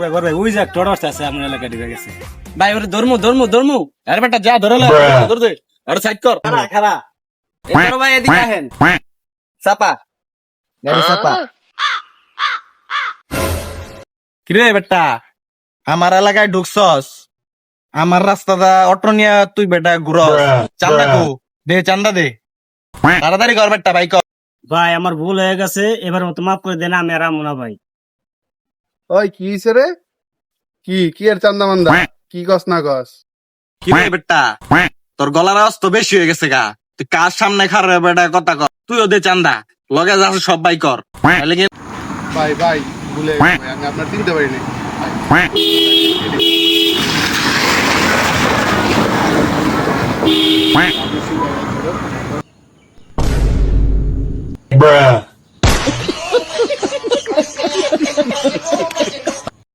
করে ওই যে টড়স আছে আপনার এলাকায় ঢুকে গেছে ভাই ওরে ধর্মু আরে বেটা যা ধরে ধর দে আরে সাইড কর খারা এবারে ভাই এদিকে আহেন চাপা গাড়ি চাপা কিরে বেটা আমার এলাকায় ঢুকছস আমার রাস্তাটা অটো নিয়ে তুই বেটা ঘুরস চান্দা কো দে চান্দা দে তাড়াতাড়ি কর বেটা ভাই কর ভাই আমার ভুল হয়ে গেছে এবার মতো মাফ করে দেন আমি আর আমু না ভাই ওই কি হইছে রে কি এর চান্দা মান্দা কি কস না কস কি রে বেটা তোর গলার আওয়াজ তো বেশি হয়ে গেছে গা তুই কার সামনে খারে বেটা কথা কর তুই ওদের চান্দা লগে যাচ্ছে সব ভাই কর তাহলে কি ভাই ভুলে গেছি ভাই, আমি আপনার চিনতে পারিনি Bruh.